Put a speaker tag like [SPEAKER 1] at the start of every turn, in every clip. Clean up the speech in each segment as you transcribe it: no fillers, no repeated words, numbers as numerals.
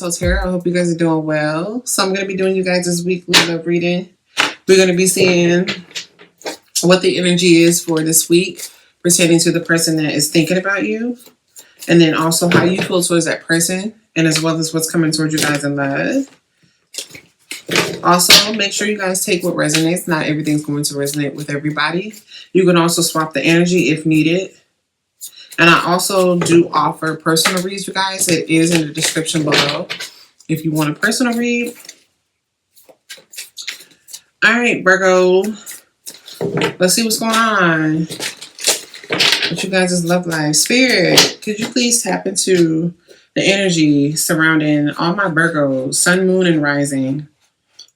[SPEAKER 1] Tarot. I hope you guys are doing well. So I'm going to be doing you guys this weekly love reading. We're going to be seeing what the energy is for this week pertaining to the person that is thinking about you. And then also how you feel towards that person. And as well as what's coming towards you guys in love. Also, make sure you guys take what resonates. Not everything's going to resonate with everybody. You can also swap the energy if needed. And I also do offer personal reads, you guys. It is in the description below if you want a personal read. All right, Virgo. Let's see what's going on with you guys' love life. Spirit, could you please tap into the energy surrounding all my Virgos, sun, moon, and rising,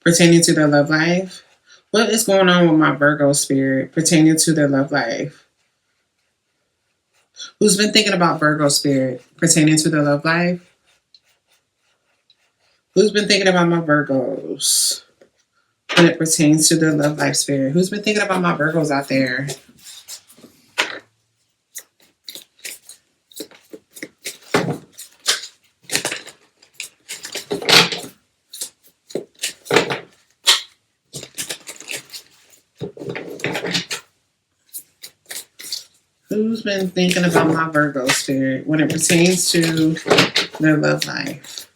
[SPEAKER 1] pertaining to their love life? What is going on with my Virgo spirit pertaining to their love life? Who's been thinking about Virgo spirit pertaining to their love life? Who's been thinking about my Virgos when it pertains to their love life spirit? Who's been thinking about my Virgos out there? Who's been thinking about my Virgo spirit when it pertains to their love life?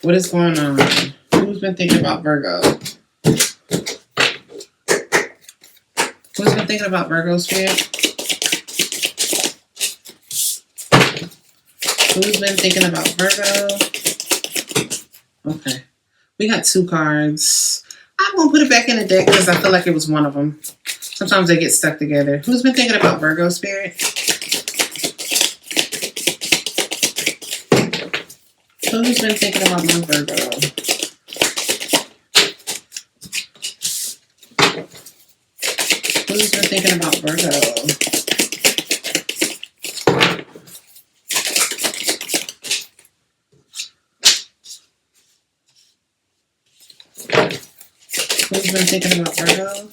[SPEAKER 1] What is going on? Who's been thinking about Virgo? Who's been thinking about Virgo spirit? Who's been thinking about Virgo? Okay. We got 2 cards. I'm going to put it back in the deck because I feel like it was one of them. Sometimes they get stuck together. Who's been thinking about Virgo spirit? Who's been thinking about my Virgo? Who's been thinking about Virgo? Who's been thinking about Virgo?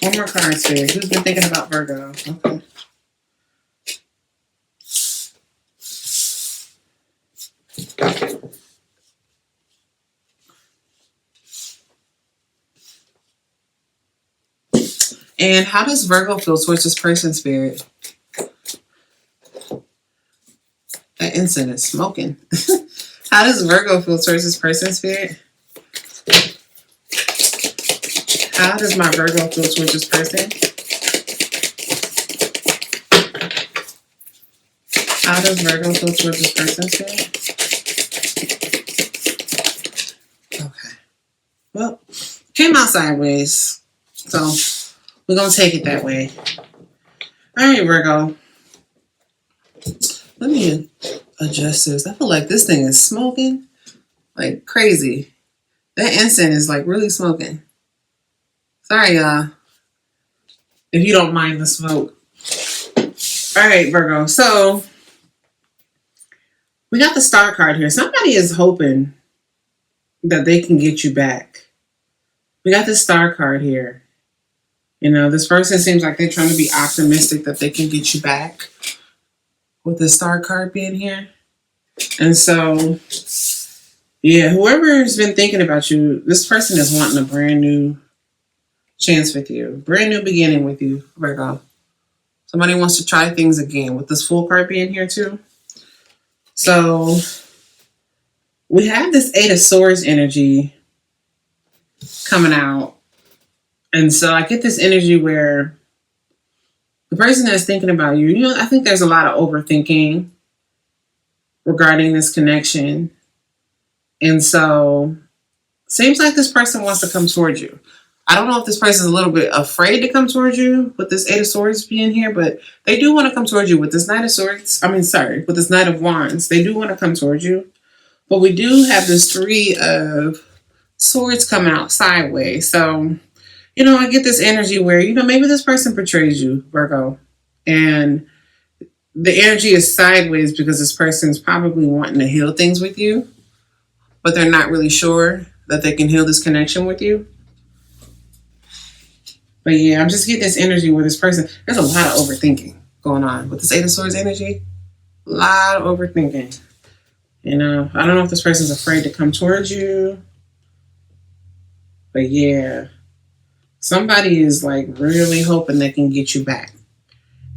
[SPEAKER 1] One more card, Spirit. Who's been thinking about Virgo? Okay. And how does Virgo feel towards this person, Spirit? That incense is smoking. How does Virgo feel towards this person, Spirit? How does my Virgo feel towards this person? How does Virgo feel towards this person, Spirit? Okay. Well, came out sideways. So we're going to take it that way. All right, Virgo. Let me adjust this. I feel like this thing is smoking like crazy. That incense is like really smoking. Sorry, y'all, if you don't mind the smoke. All right, Virgo. So we got the Star card here. Somebody is hoping that they can get you back. We got the Star card here. You know, this person seems like they're trying to be optimistic that they can get you back with the Star card being here. And so, yeah, whoever's been thinking about you, this person is wanting a brand new chance with you. Brand new beginning with you, Virgo. Somebody wants to try things again with this Fool card being here too. So we have this 8 of Swords energy coming out. And so I get this energy where the person that's thinking about you, you know, I think there's a lot of overthinking regarding this connection. And so seems like this person wants to come towards you. I don't know if this person is a little bit afraid to come towards you with this 8 of Swords being here, but they do want to come towards you with this Knight of Swords. With this Knight of Wands. They do want to come towards you. But we do have this 3 of Swords coming out sideways. So, you know, I get this energy where, you know, maybe this person betrays you, Virgo. And the energy is sideways because this person's probably wanting to heal things with you, but they're not really sure that they can heal this connection with you. But yeah, I'm just getting this energy with this person. There's a lot of overthinking going on with this 8 of Swords energy. A lot of overthinking. You know, I don't know if this person's afraid to come towards you, but yeah, somebody is like really hoping they can get you back.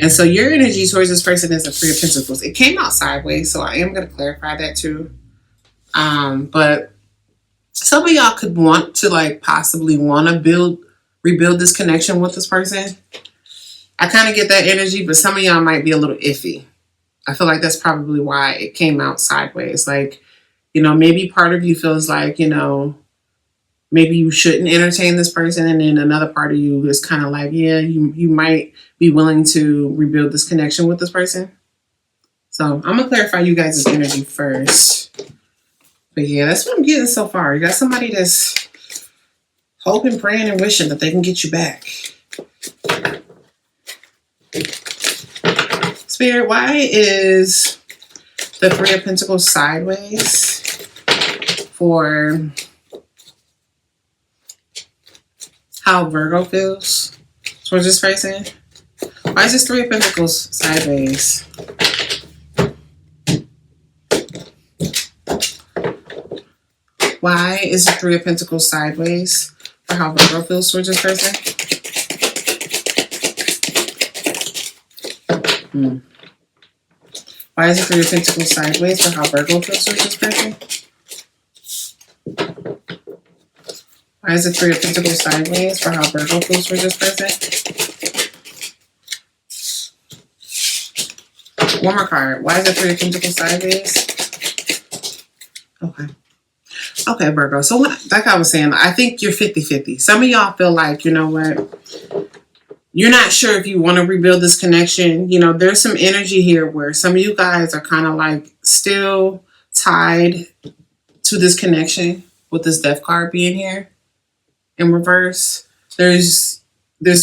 [SPEAKER 1] And so your energy towards this person is a Three of Pentacles. It came out sideways, so I am going to clarify that too. But some of y'all could want to like possibly want to rebuild this connection with this person. I kind of get that energy, but some of y'all might be a little iffy. I feel like that's probably why it came out sideways. Like, you know, maybe part of you feels like, you know, maybe you shouldn't entertain this person. And then another part of you is kind of like, yeah, you might be willing to rebuild this connection with this person. So I'm going to clarify you guys' energy first. But yeah, that's what I'm getting so far. You got somebody that's hoping, praying, and wishing that they can get you back. Spirit, why is the Three of Pentacles sideways for how Virgo feels towards this person? Why is this Three of Pentacles sideways? Why is the Three of Pentacles sideways for how Virgo feels towards this person? Why is the Three of Pentacles sideways for how Virgo feels towards this person? Why is the Three of Pentacles sideways for how Virgo feels towards this person? One more card. Why is the Three of Pentacles sideways? Okay. Okay, Virgo. So like I was saying, I think you're 50-50. Some of y'all feel like, you know what? You're not sure if you want to rebuild this connection. You know, there's some energy here where some of you guys are kind of like still tied to this connection with this Death card being here in reverse. There's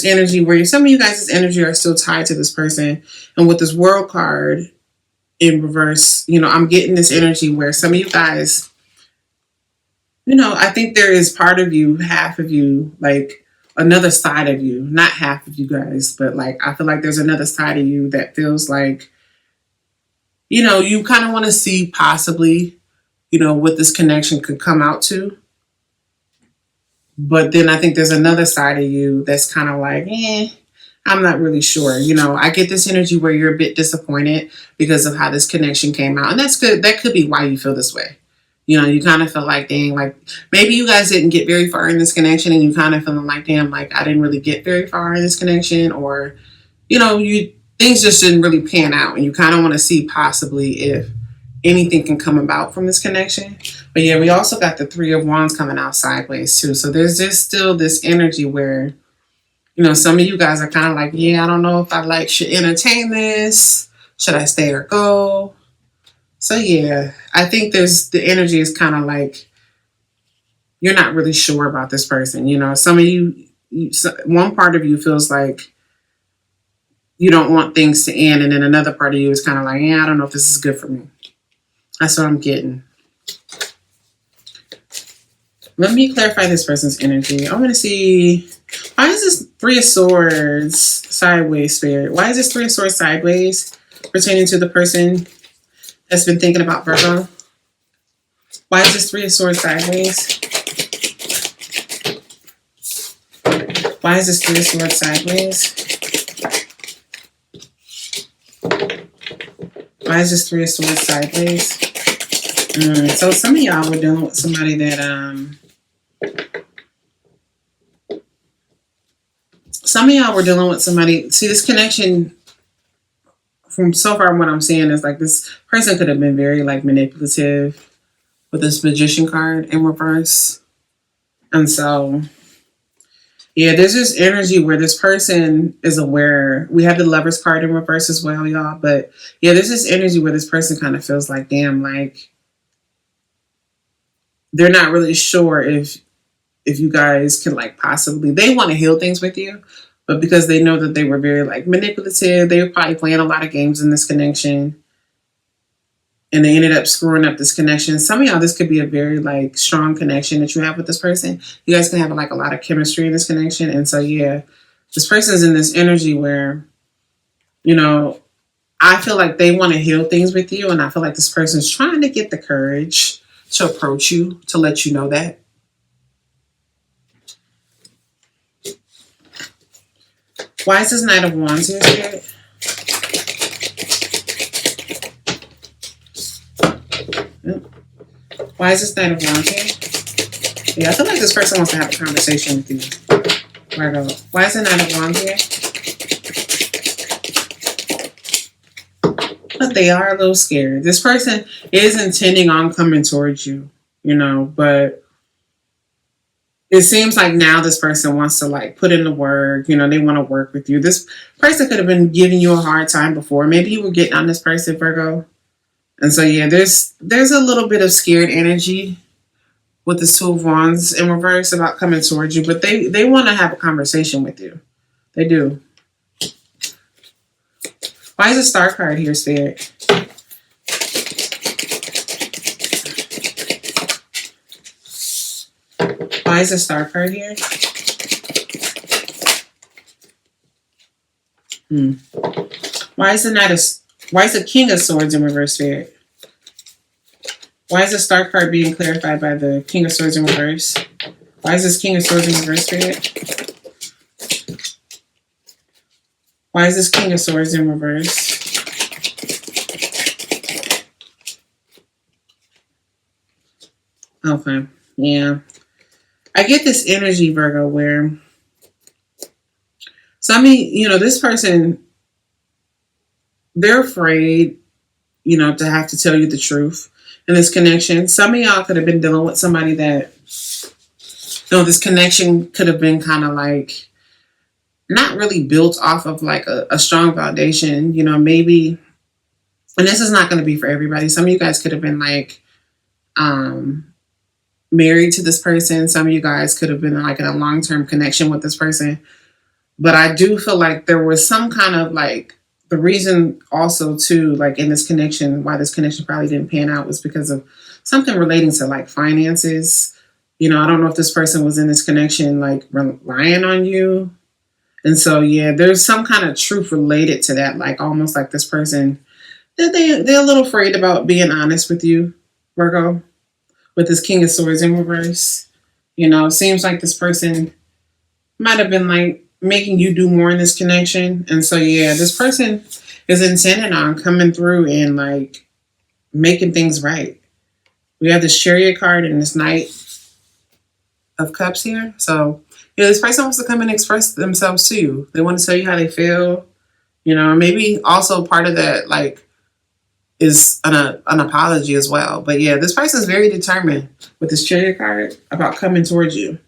[SPEAKER 1] energy where some of you guys' energy are still tied to this person. And with this World card in reverse, you know, I'm getting this energy where some of you guys, you know, I think there is part of you, half of you, like another side of you, not half of you guys, but like, I feel like there's another side of you that feels like, you know, you kind of want to see possibly, you know, what this connection could come out to. But then I think there's another side of you that's kind of like, I'm not really sure. You know, I get this energy where you're a bit disappointed because of how this connection came out. And that's good. That could be why you feel this way. You know, you kind of feel like, dang, like maybe you guys didn't get very far in this connection and you kind of feeling like, damn, like I didn't really get very far in this connection, or, you know, things just didn't really pan out and you kind of want to see possibly if anything can come about from this connection. But yeah, we also got the Three of Wands coming out sideways too. So there's just still this energy where, you know, some of you guys are kind of like, yeah, I don't know if I should entertain this. Should I stay or go? So yeah, I think the energy is kind of like, you're not really sure about this person. You know, some of you, one part of you feels like you don't want things to end. And then another part of you is kind of like, yeah, I don't know if this is good for me. That's what I'm getting. Let me clarify this person's energy. I want to see, why is this Three of Swords sideways, Spirit? Why is this Three of Swords sideways pertaining to the person that's been thinking about Virgo? Why is this Three of Swords sideways? Why is this Three of Swords sideways? Why is this Three of Swords sideways? So some of y'all were dealing with somebody that, see this connection from so far what I'm seeing is like this person could have been very like manipulative with this Magician card in reverse. And so, yeah, there's this energy where this person is aware. We have the Lovers card in reverse as well, y'all. But yeah, there's this energy where this person kind of feels like, damn, like they're not really sure if you guys can like possibly, they want to heal things with you, but because they know that they were very like manipulative, they were probably playing a lot of games in this connection and they ended up screwing up this connection. Some of y'all, this could be a very like strong connection that you have with this person. You guys can have like a lot of chemistry in this connection. And so, yeah, this person's in this energy where, you know, I feel like they want to heal things with you, and I feel like this person's trying to get the courage to approach you to let you know that. Why is this Knight of Wands here, Spirit? Why is this Knight of Wands here? Yeah, I feel like this person wants to have a conversation with you. Virgo. Why is the Knight of Wands here? But they are a little scared. This person is intending on coming towards you, you know, but it seems like now this person wants to like put in the work, you know, they want to work with you. This person could have been giving you a hard time before. Maybe you were getting on this person, Virgo. And so, yeah, there's a little bit of scared energy with the Two of Wands in reverse about coming towards you, but they want to have a conversation with you. They do. Why is a Star card here, Spirit? Why is a Star card here? Why is the King of Swords in reverse, Spirit? Why is the Star card being clarified by the King of Swords in reverse? Why is this King of Swords in reverse, Spirit? Why is this King of Swords in reverse? Okay, yeah. I get this energy, Virgo, where this person, they're afraid, to have to tell you the truth in this connection. Some of y'all could have been dealing with somebody that, this connection could have been kind of like not really built off of like a strong foundation, maybe, and this is not going to be for everybody. Some of you guys could have been like married to this person. Some of you guys could have been like in a long-term connection with this person. But I do feel like there was some kind of like, the reason also too, like in this connection, why this connection probably didn't pan out was because of something relating to like finances. I don't know if this person was in this connection like relying on you. And so, yeah, there's some kind of truth related to that. Like almost like this person, they're a little afraid about being honest with you, Virgo, with this King of Swords in reverse. It seems like this person might have been like making you do more in this connection. And so, yeah, this person is intending on coming through and like making things right. We have this Chariot card and this Knight of Cups here. So, this person wants to come and express themselves to you. They want to tell you how they feel, maybe also part of that, like, is an apology as well. But yeah, this person is very determined with this Chariot card about coming towards you.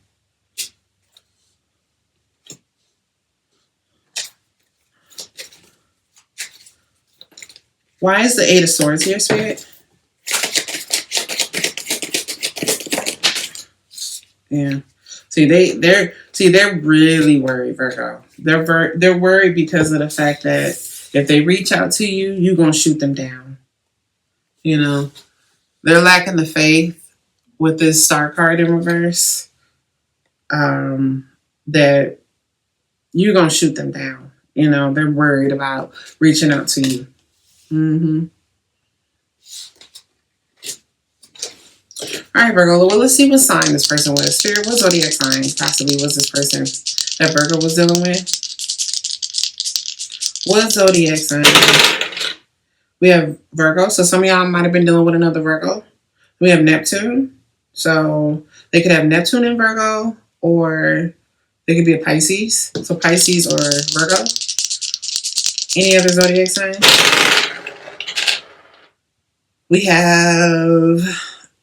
[SPEAKER 1] Why is the Eight of Swords here, Spirit? Yeah. They're really worried, Virgo. They're worried because of the fact that if they reach out to you, you're gonna shoot them down. They're lacking the faith with this Star card in reverse. That you're gonna shoot them down. They're worried about reaching out to you. All right, Virgo. Well, let's see what sign this person was. Spirit, what zodiac sign possibly was this person that Virgo was dealing with? What zodiac sign? We have Virgo. So some of y'all might have been dealing with another Virgo. We have Neptune. So they could have Neptune in Virgo, or they could be a Pisces. So Pisces or Virgo. Any other zodiac sign? We have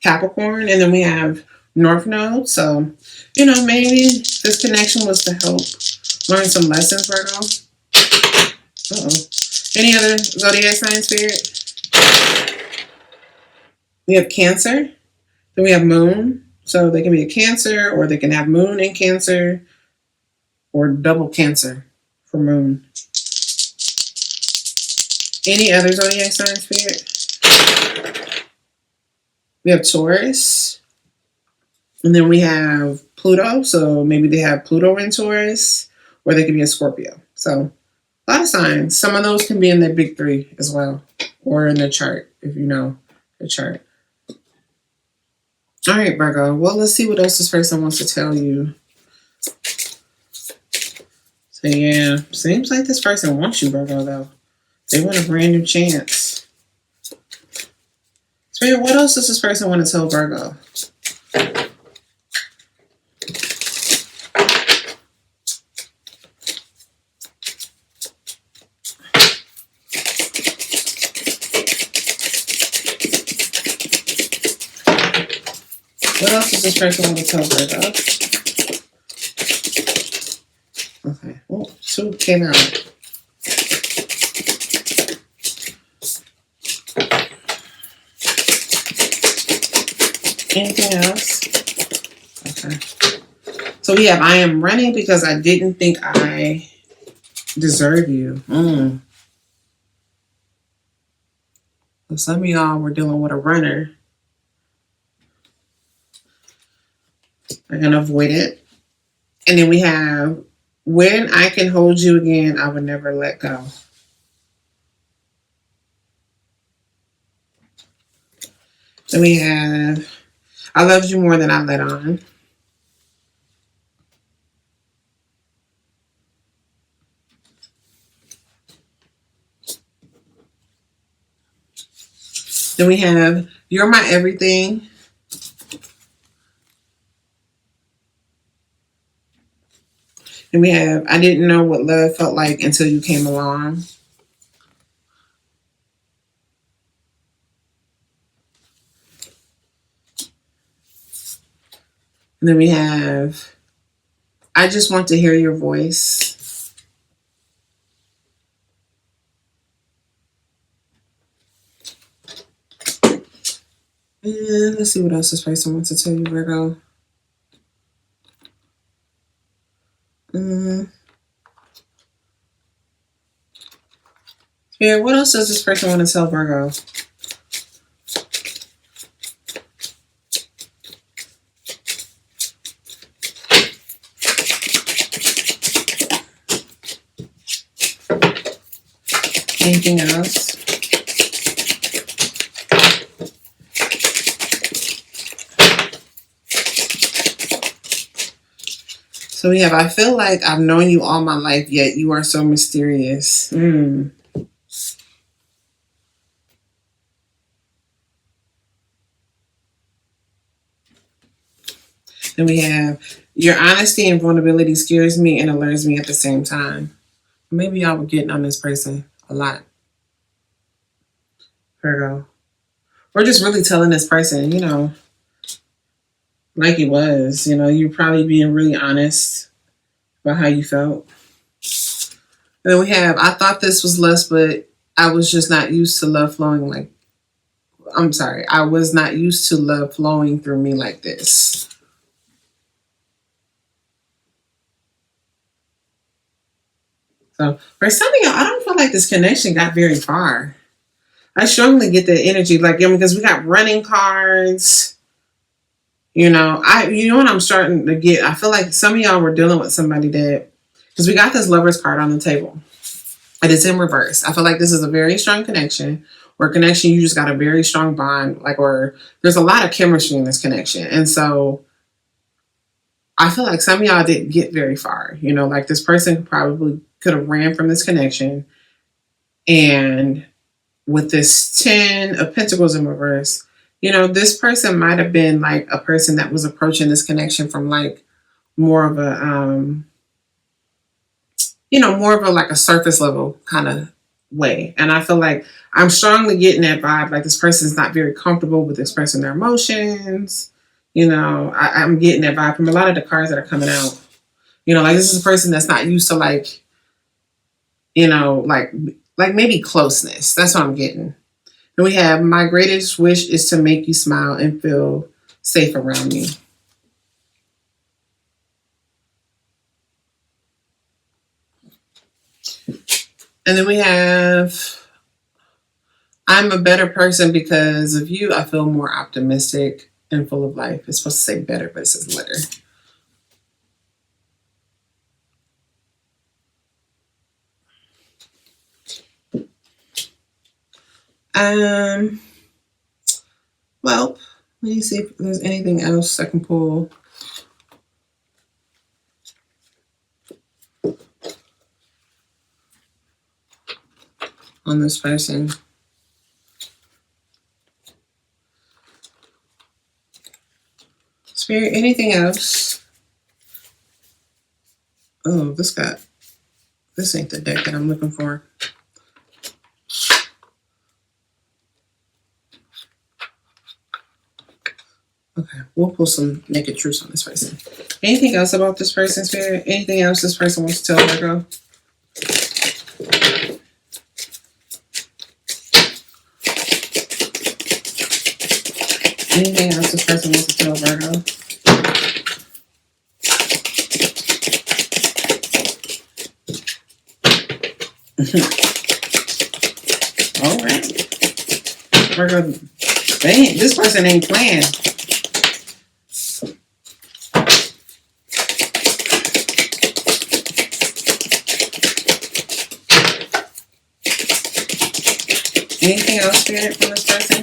[SPEAKER 1] Capricorn, and then we have North Node. So, maybe this connection was to help learn some lessons, Virgo. Any other zodiac sign, Spirit? We have Cancer. Then we have Moon. So they can be a Cancer, or they can have Moon in Cancer, or double Cancer for Moon. Any other zodiac sign, Spirit? We have Taurus. And then we have Pluto. So maybe they have Pluto in Taurus, or they could be a Scorpio. So A lot of signs. Some of those can be in the big three as well, or in the chart, if you know the chart. All right, Virgo. Well, let's see what else this person wants to tell you. So, yeah, seems like this person wants you, Virgo, though. They want a brand new chance. Spirit, what else does this person want to tell Virgo? What else does this person want to tell Virgo? Okay. Oh, 2 came out. Anything else? Okay. So we have, I am running because I didn't think I deserve you. So some of y'all were dealing with a runner. I'm going to avoid it. And then we have, when I can hold you again, I would never let go. Then we have, I loved you more than I let on. Then we have, you're my everything. And we have, I didn't know what love felt like until you came along. And then we have, I just want to hear your voice. And let's see what else this person wants to tell you, Virgo. Yeah, what else does this person want to tell Virgo? Anything else? So we have, I feel like I've known you all my life, yet you are so mysterious. Then we have, your honesty and vulnerability scares me and alerts me at the same time. Maybe y'all were getting on this person a lot. Virgo. We're just really telling this person, like it was, you're probably being really honest about how you felt. And then we have, I thought this was lust, but I was just not used to love flowing I was not used to love flowing through me like this. So for some of y'all, I don't feel like this connection got very far. I strongly get the energy, because we got running cards. You know what I'm starting to get? I feel like some of y'all were dealing with somebody that, because we got this Lover's card on the table. And it's in reverse. I feel like this is a very strong connection, or connection you just got a very strong bond, or there's a lot of chemistry in this connection. And so I feel like some of y'all didn't get very far. This person probably could have ran from this connection. And with this 10 of Pentacles in reverse, this person might have been like a person that was approaching this connection from more of a, like a surface level kind of way. And I feel like I'm strongly getting that vibe. Like this person's not very comfortable with expressing their emotions. I'm getting that vibe from a lot of the cards that are coming out. This is a person that's not used to maybe closeness. That's what I'm getting. And we have, my greatest wish is to make you smile and feel safe around me. And then we have, I'm a better person because of you. I feel more optimistic and full of life. It's supposed to say better, but it says letter. Um, well, let me see if there's anything else I can pull. On this person. Spirit, anything else? Oh, this ain't the deck that I'm looking for. Okay, we'll pull some naked truths on this person. Anything else about this person, Spirit? Anything else this person wants to tell Virgo? Anything else this person wants to tell Virgo? All right. Virgo, this person ain't playing. Anything else, Spirit, from this person?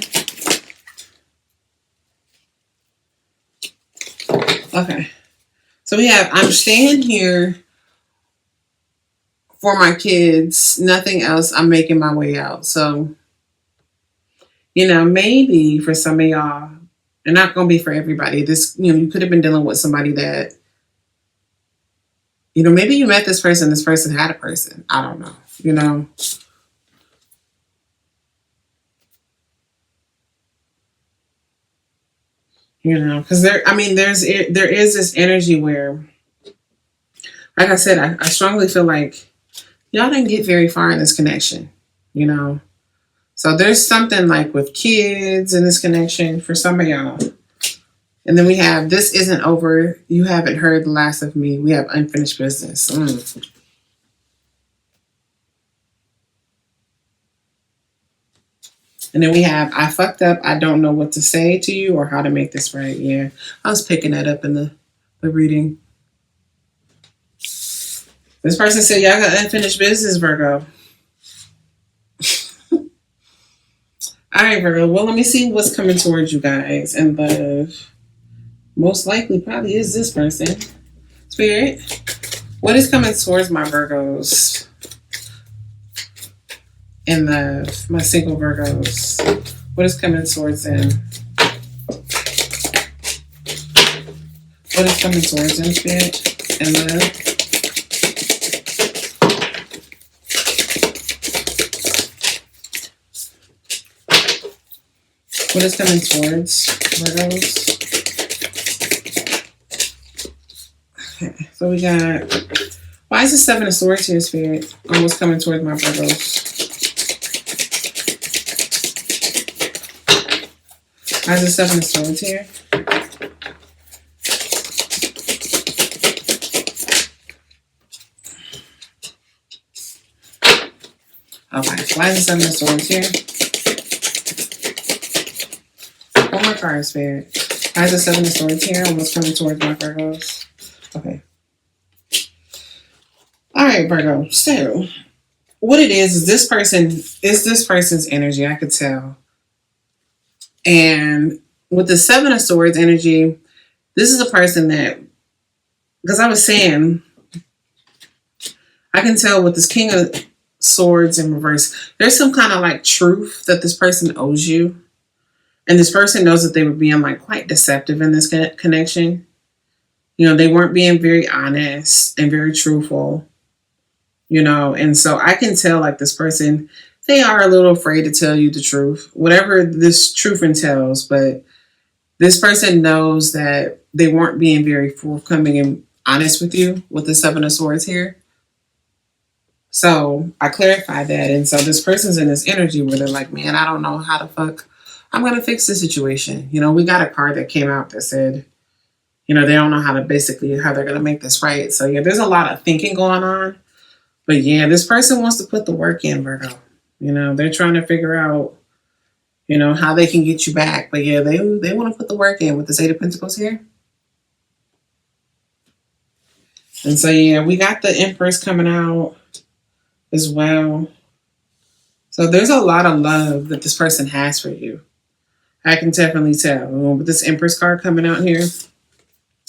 [SPEAKER 1] Okay. So we have, I'm staying here for my kids. Nothing else. I'm making my way out. So, maybe for some of y'all, and not going to be for everybody, this, you could have been dealing with somebody that, maybe you met this person had a person. I don't know, because there is this energy where, like I said, I strongly feel like y'all didn't get very far in this connection, So there's something like with kids in this connection for some of y'all. And then we have, this isn't over. You haven't heard the last of me. We have unfinished business. And then we have, I fucked up. I don't know what to say to you or how to make this right. Yeah, I was picking that up in the reading. This person said, y'all got unfinished business, Virgo. All right, Virgo. Well, let me see what's coming towards you guys. And love, most likely probably is this person. Spirit, what is coming towards my Virgos? And my single Virgos, what is coming towards them? What is coming towards them, Spirit? And love. What is coming towards Virgos? Okay, so we got, why is the Seven of Swords here, Spirit? What's coming towards my Virgos? Why is the Seven of Swords here? Okay, why is the Seven of Swords here? One more card, Spirit. Why is the Seven of Swords here? And what's coming towards my Virgos? Okay. All right, Virgo. So, what it is this person's energy, I could tell. And with the Seven of Swords energy, this is a person that, because I was saying, I can tell with this King of Swords in reverse, there's some kind of like truth that this person owes you. And this person knows that they were being like quite deceptive in this connection. They weren't being very honest and very truthful, and so I can tell like this person, they are a little afraid to tell you the truth, whatever this truth entails. But this person knows that they weren't being very forthcoming and honest with you with the Seven of Swords here. So I clarified that. And so this person's in this energy where they're like, man, I don't know how the fuck I'm going to fix the situation. We got a card that came out that said, they don't know how they're going to make this right. So yeah, there's a lot of thinking going on. But yeah, this person wants to put the work in, Virgo. They're trying to figure out, how they can get you back. But yeah, they want to put the work in with this Eight of Pentacles here. And so yeah, we got the Empress coming out as well. So there's a lot of love that this person has for you. I can definitely tell with this Empress card coming out here.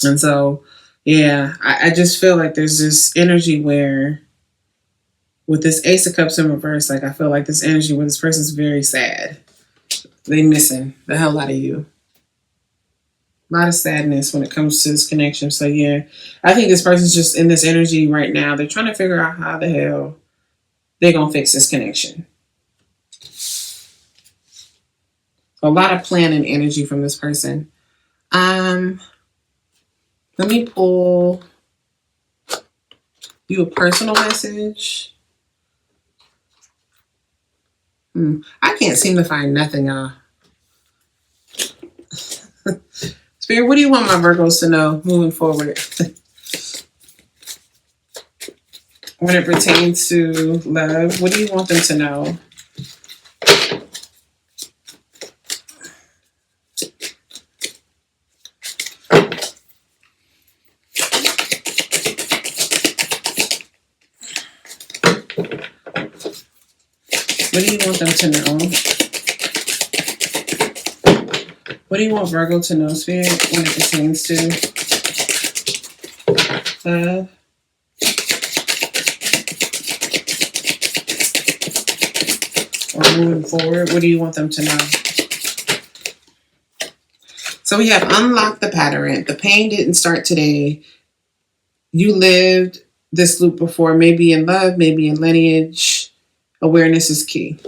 [SPEAKER 1] And so, yeah, I just feel like there's this energy where with this Ace of Cups in reverse, like I feel like this energy where this person's very sad. They missing the hell out of you. A lot of sadness when it comes to this connection. So yeah, I think this person's just in this energy right now. They're trying to figure out how the hell they're gonna fix this connection. A lot of planning energy from this person. Let me pull you a personal message. I can't seem to find nothing, Spirit, what do you want my Virgos to know moving forward? When it pertains to love, what do you want them to know? What do you want them to know? What do you want Virgo to know, Spirit, when it pertains to love? Or moving forward, what do you want them to know? So we have unlocked the pattern. The pain didn't start today. You lived this loop before, maybe in love, maybe in lineage. Awareness is key.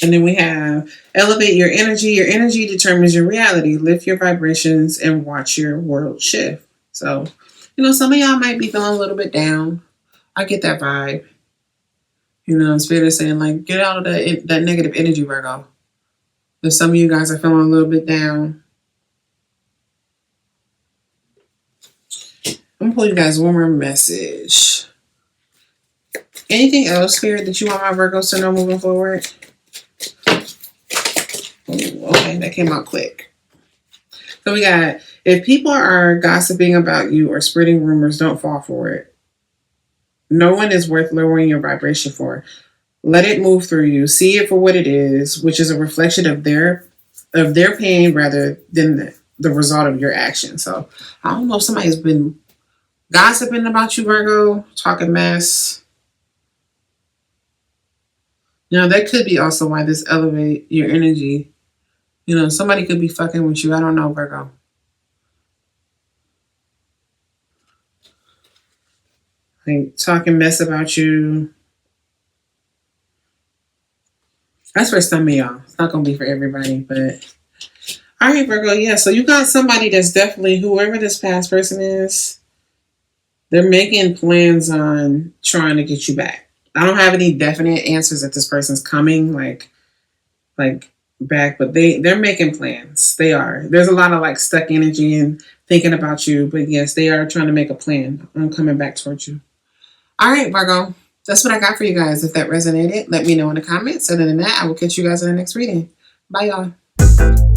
[SPEAKER 1] And then we have elevate your energy. Your energy determines your reality. Lift your vibrations and watch your world shift. So, some of y'all might be feeling a little bit down. I get that vibe. Spirit is saying, like, get out of that negative energy, Virgo. If some of you guys are feeling a little bit down, I'm going to pull you guys one more message. Anything else, Spirit, that you want my Virgos to know moving forward? Okay, that came out quick. So we got, if people are gossiping about you or spreading rumors, don't fall for it. No one is worth lowering your vibration for. Let it move through you. See it for what it is, which is a reflection of their pain rather than the result of your action. So I don't know if somebody's been gossiping about you, Virgo, talking mess. That could be also why this elevate your energy. Somebody could be fucking with you. I don't know, Virgo. Like talking mess about you. That's for some of y'all. It's not going to be for everybody, but all right, Virgo. Yeah, so you got somebody that's definitely, whoever this past person is, they're making plans on trying to get you back. I don't have any definite answers that this person's coming, like back, but they're making plans. They are. There's a lot of like stuck energy and thinking about you, but yes, they are trying to make a plan on coming back towards you. All right, Virgo. That's what I got for you guys. If that resonated, let me know in the comments. Other than that, I will catch you guys in the next reading. Bye, y'all.